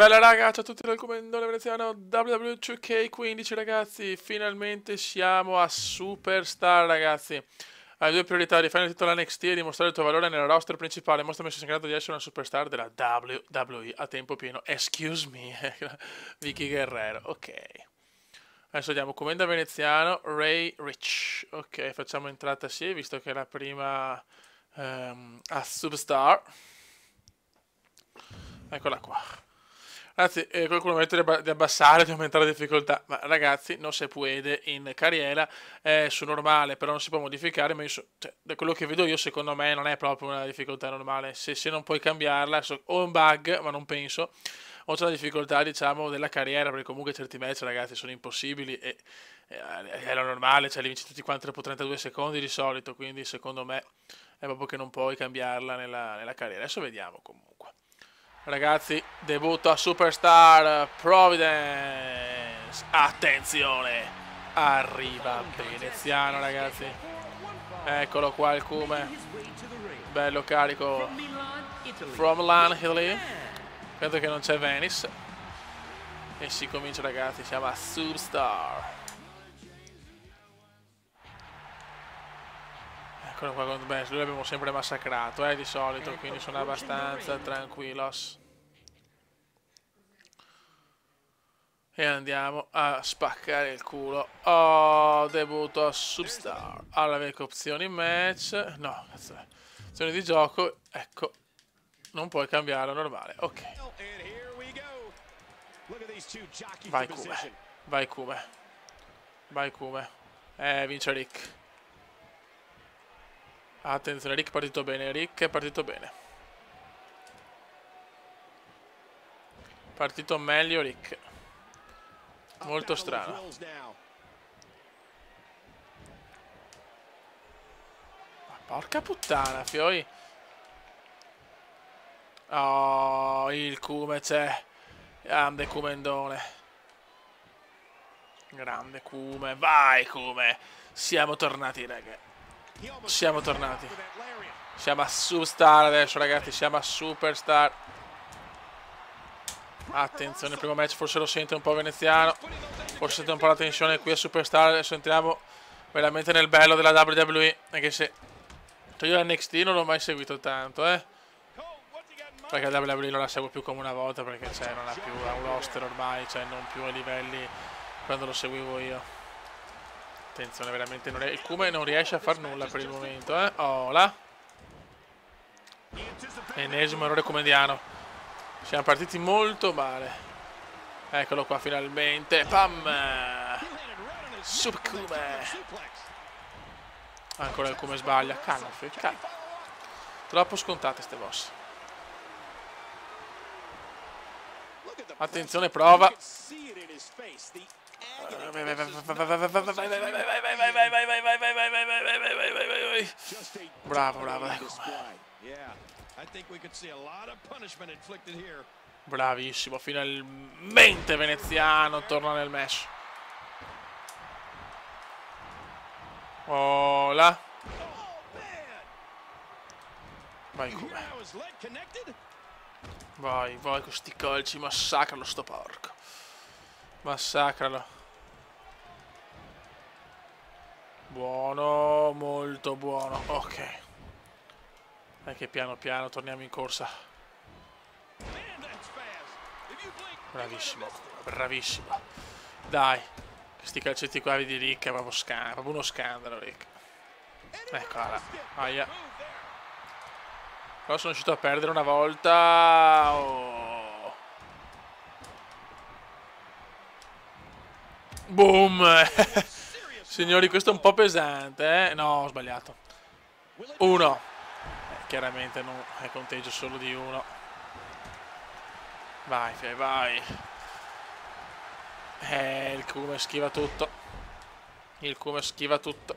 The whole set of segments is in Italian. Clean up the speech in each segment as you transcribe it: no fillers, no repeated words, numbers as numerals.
Bella raga, ciao a tutti dal commendatore veneziano WWE2K15 ragazzi, finalmente siamo a Superstar ragazzi. Hai due priorità: rifare il titolo NXT e dimostrare il tuo valore nel roster principale. Mostrami se sei in grado di essere una superstar della WWE a tempo pieno. Excuse me, Vicky Guerrero, ok. Adesso diamo commenda veneziano, Ray Rich. Ok, facciamo entrata sì, visto che è la prima a Superstar. Eccola qua. Ragazzi, qualcuno mi ha detto di abbassare, di aumentare la difficoltà, ma ragazzi, non si può in carriera, su normale, però non si può modificare, ma cioè, da quello che vedo io, secondo me, non è proprio una difficoltà normale, se non puoi cambiarla, o è un bug, ma non penso, o c'è la difficoltà, diciamo, della carriera, perché comunque certi match, ragazzi, sono impossibili e è lo normale, cioè li vinci tutti quanti dopo 32 secondi di solito, quindi secondo me è proprio che non puoi cambiarla nella carriera. Adesso vediamo comunque. Ragazzi, debutto a Superstar Providence. Attenzione, arriva veneziano ragazzi. Eccolo qua il Cume. Bello carico. From Milan, Italy. Credo che non c'è Venice. E si comincia ragazzi, siamo a Superstar. Eccolo qua, beh, lui l'abbiamo sempre massacrato, di solito, quindi sono abbastanza tranquillos. E andiamo a spaccare il culo. Oh, debutto a Superstar. Alla vecchia opzioni match. No, cazzo. Opzioni di gioco. Ecco. Non puoi cambiare normale. Ok. Vai Kume. Vai Kume. Vai Kume. Vince Rick. Attenzione, Rick è partito bene. Rick è partito bene. Partito meglio Rick. Molto strano. Ma porca puttana, fioi. Oh, il Kume c'è. Grande Kumendone. Grande Kume. Vai Kume. Siamo tornati, raga. Siamo tornati. Siamo a Superstar adesso, ragazzi. Siamo a Superstar. Attenzione, il primo match forse lo sente un po' veneziano. Forse sente un po' la tensione qui a Superstar. Adesso entriamo veramente nel bello della WWE. Anche se io l'NXT non l'ho mai seguito tanto, perché la WWE non la seguo più come una volta, perché non ha più un roster ormai, non più ai livelli quando lo seguivo io. Attenzione, veramente il Kume non riesce a far nulla per il momento, Oh là. Ennesimo errore comediano. Siamo partiti molto male. Eccolo qua finalmente. Pam! Super Kume. Ancora il Kume sbaglia. Calma, calma. Troppo scontate ste mosse. Attenzione, prova. Bravo, bravo. Bravissimo, finalmente veneziano torna nel match. Oh là. Vai Kume. Vai, vai con sti calci, massacralo sto porco. Massacralo. Buono, molto buono. Ok. Anche piano piano torniamo in corsa. Bravissimo, bravissimo. Dai, questi calcetti qua di Rick è proprio uno scandalo, Rick. Eccola. Aia. Però sono riuscito a perdere una volta. Oh. Boom. Signori, questo è un po' pesante, No, ho sbagliato. Uno. Chiaramente non è conteggio solo di uno. Vai, vai. Il Kume schiva tutto. Il Kume schiva tutto.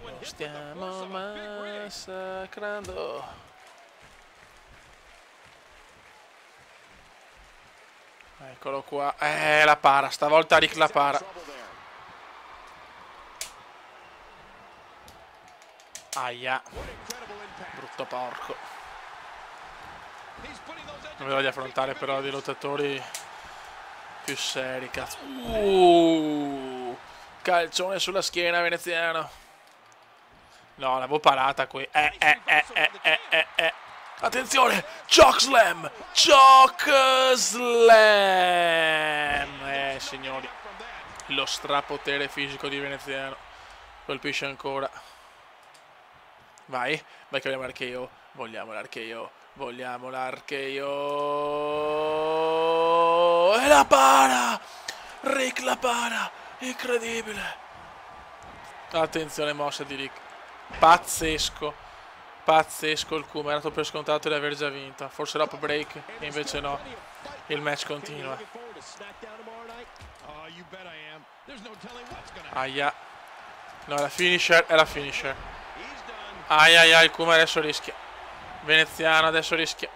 Lo stiamo massacrando. Eccolo qua. La para. Stavolta Rick la para. Aia. Brutto porco. Non vedo di affrontare però dei lottatori più seri, cazzo. Calcione sulla schiena veneziano. No, l'avevo parata qui. Attenzione! Choke slam! Choke slam! Signori. Lo strapotere fisico di veneziano. Colpisce ancora. Vai. Vai che vogliamo l'archeo. Vogliamo l'archeo. Vogliamo l'archeo. E la para! Rick la para! Incredibile! Attenzione mossa di Rick. Pazzesco. Pazzesco il Kuma. Era dato per scontato di aver già vinto. Forse l'up break. E invece no. Il match continua. Aia. No, è la finisher. È la finisher. Aia, il Kuma adesso rischia. Veneziano adesso rischia.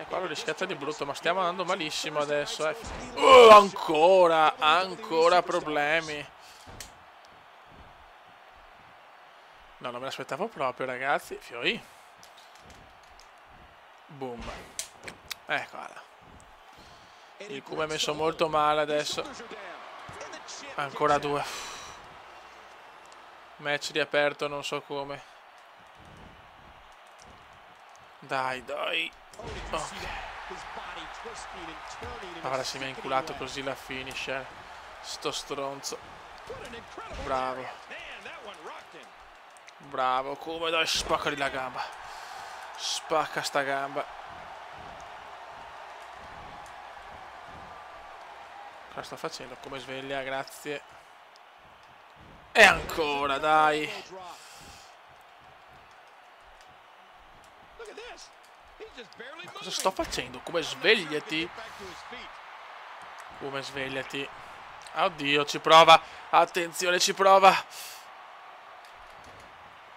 Qua l'ho rischiata di brutto, ma stiamo andando malissimo adesso. Ancora problemi. No, non me l'aspettavo proprio, ragazzi. Fioi. Boom. Eccola. Il Kuma è messo molto male adesso. Ancora 2. Match riaperto, non so come. Dai. Okay. Ora si mi ha inculato così la finisher. Sto stronzo. Bravo, come dai, spaccali la gamba. Spacca sta gamba. Cosa sto facendo? Come sveglia, grazie. E ancora, dai. Ma cosa sto facendo? Come svegliati? Come svegliati? Oddio, ci prova. Attenzione, ci prova.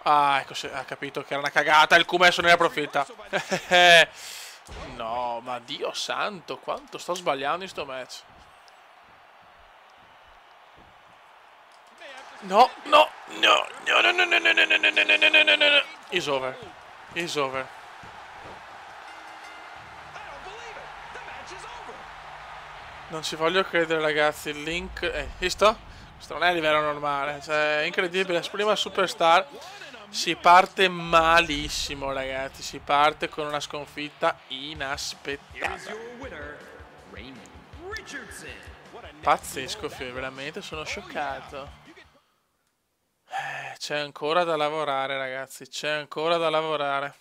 Ah, ecco, ha capito che era una cagata. Il Kuma adesso ne approfitta. No, ma Dio santo, quanto sto sbagliando in sto match. No. Is over. Non ci voglio credere, ragazzi. Il link. Visto? Questo non è a livello normale. Cioè, è incredibile. Prima Superstar si parte malissimo, ragazzi. Si parte con una sconfitta inaspettata. Pazzesco, veramente sono scioccato. C'è ancora da lavorare, ragazzi. C'è ancora da lavorare.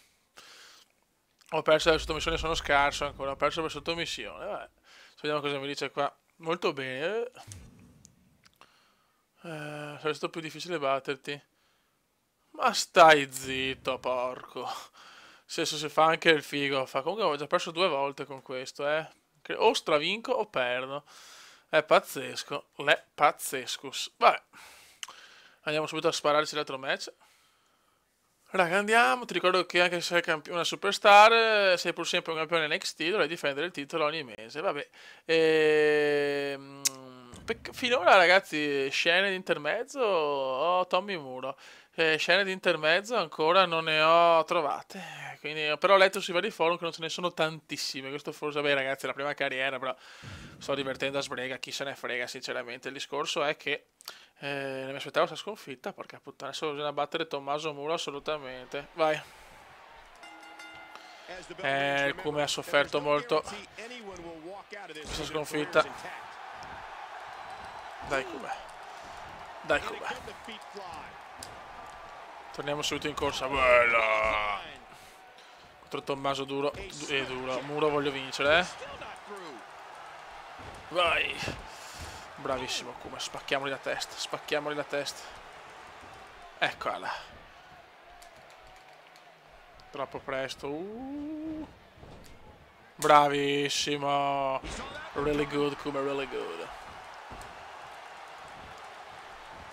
Ho perso la sottomissione, sono scarso ancora. Ho perso la sottomissione. Vabbè. Vediamo cosa mi dice qua. Molto bene. Sarebbe stato più difficile batterti. Ma stai zitto, porco. Se si fa anche il figo. Comunque ho già perso 2 volte con questo, O stravinco o perdo. È pazzesco. Pazzescus. Vabbè. Andiamo subito a spararci l'altro match. Raga, andiamo. Ti ricordo che anche se sei una superstar, sei pur sempre un campione NXT, dovrai difendere il titolo ogni mese. Vabbè. Finora, ragazzi, scene di intermezzo ho Tommy Muro. Scene di intermezzo ancora non ne ho trovate. Quindi, però ho letto sui vari forum che non ce ne sono tantissime. Questo forse, vabbè, ragazzi, è la prima carriera, però sto divertendo a sbrega. Chi se ne frega, sinceramente. Il discorso è che non mi aspettavo questa sconfitta. Porca puttana, adesso bisogna battere Tommaso Muro assolutamente. Vai. Come ha sofferto molto questa sconfitta. Dai Kuma. Torniamo subito in corsa. Bella. Contro Tommaso duro. Muro voglio vincere, Vai. Bravissimo Kuma. Spacchiamoli la testa. Eccola. Troppo presto. Bravissimo. Really good Kuma, really good.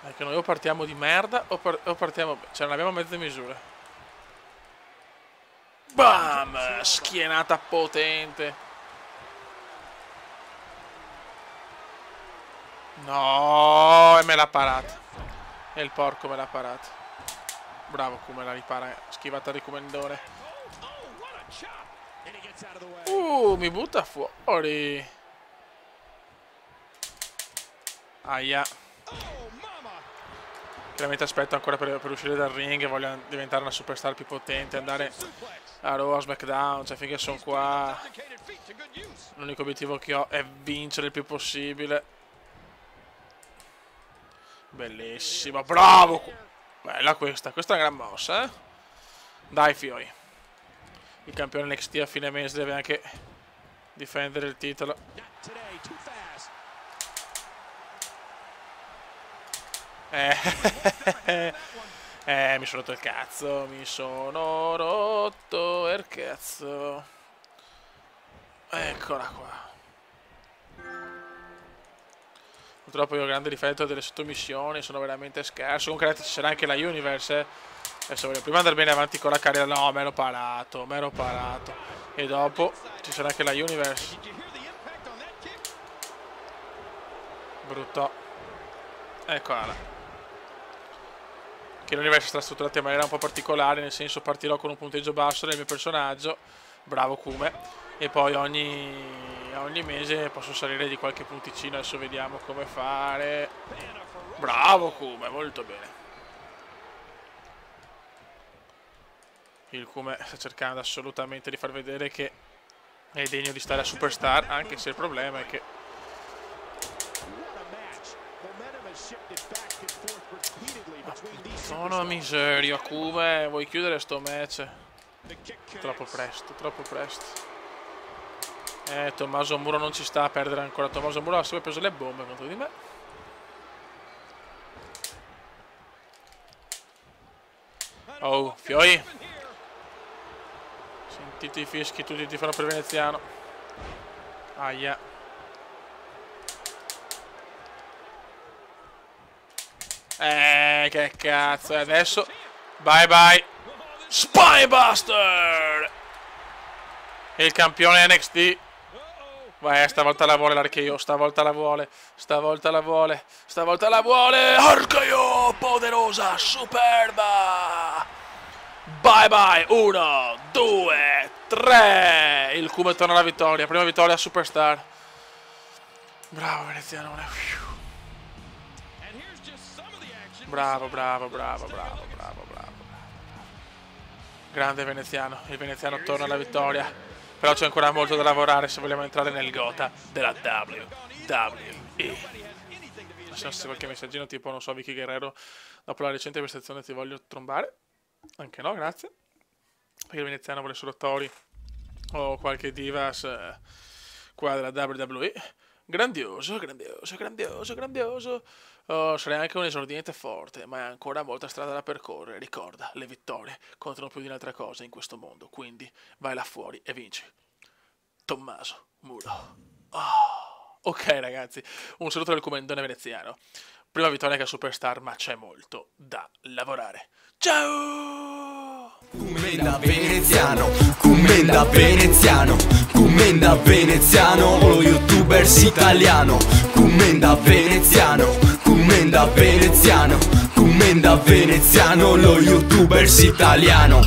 Ecco, noi o partiamo di merda o partiamo... Cioè, non abbiamo mezze misure. Bam! Schienata potente. No, e me l'ha parata. E il porco me l'ha parata. Bravo come la ripara, schivata di Comendone. Mi butta fuori. Aia. Chiaramente aspetto ancora per uscire dal ring e voglio diventare una superstar più potente, andare a Raw, a SmackDown, cioè finché sono qua l'unico obiettivo che ho è vincere il più possibile. Bellissima, bravo! Bella questa è una gran mossa, Dai fioi. Il campione NXT a fine mese deve anche difendere il titolo. Mi sono rotto il cazzo, mi sono rotto il cazzo. Eccola qua. Purtroppo io ho grande difetto delle sottomissioni, sono veramente scarso. Comunque ci sarà anche la Universe. Adesso voglio prima andare bene avanti con la carriera. No, me l'ho parato. E dopo ci sarà anche la Universe. Brutto. Eccola là. Che l'universo sarà strutturato in maniera un po' particolare, nel senso partirò con un punteggio basso del mio personaggio, bravo Kume, e poi ogni mese posso salire di qualche punticino. Adesso vediamo come fare. Bravo Kume, molto bene. Il Kume sta cercando assolutamente di far vedere che è degno di stare a Superstar, anche se il problema è che sono miseria, Kume, vuoi chiudere sto match? Troppo presto. Tommaso Muro non ci sta a perdere ancora. Tommaso Muro ha sempre preso le bombe contro di me. Oh, fioi. Sentite i fischi, tutti ti fanno per veneziano. Aia. Che cazzo. E adesso bye bye Spinebuster. E il campione NXT. Vai, stavolta la vuole l'Archeo. Stavolta la vuole. Archeo, poderosa, superba. Bye bye. 1, 2, 3. Il Kume torna alla vittoria. Prima vittoria a Superstar. Bravo veneziano. Bravo. Grande veneziano. Il veneziano torna alla vittoria. Però c'è ancora molto da lavorare se vogliamo entrare nel gota della WWE. Se qualche messaggino tipo, non so, Vicky Guerrero, dopo la recente prestazione ti voglio trombare. Anche no, grazie. Perché il veneziano vuole solo Tori o qualche divas qua della WWE. Grandioso. Oh, sarei anche un esordiente forte, ma è ancora molta strada da percorrere. Ricorda, le vittorie contano più di un'altra cosa in questo mondo, quindi vai là fuori e vinci. Tommaso Muro. Ok ragazzi, un saluto del Comendone veneziano. Prima vittoria che a Superstar, ma c'è molto da lavorare. Ciao! Commenda veneziano, lo youtubers italiano. Commenda veneziano, lo youtubers italiano.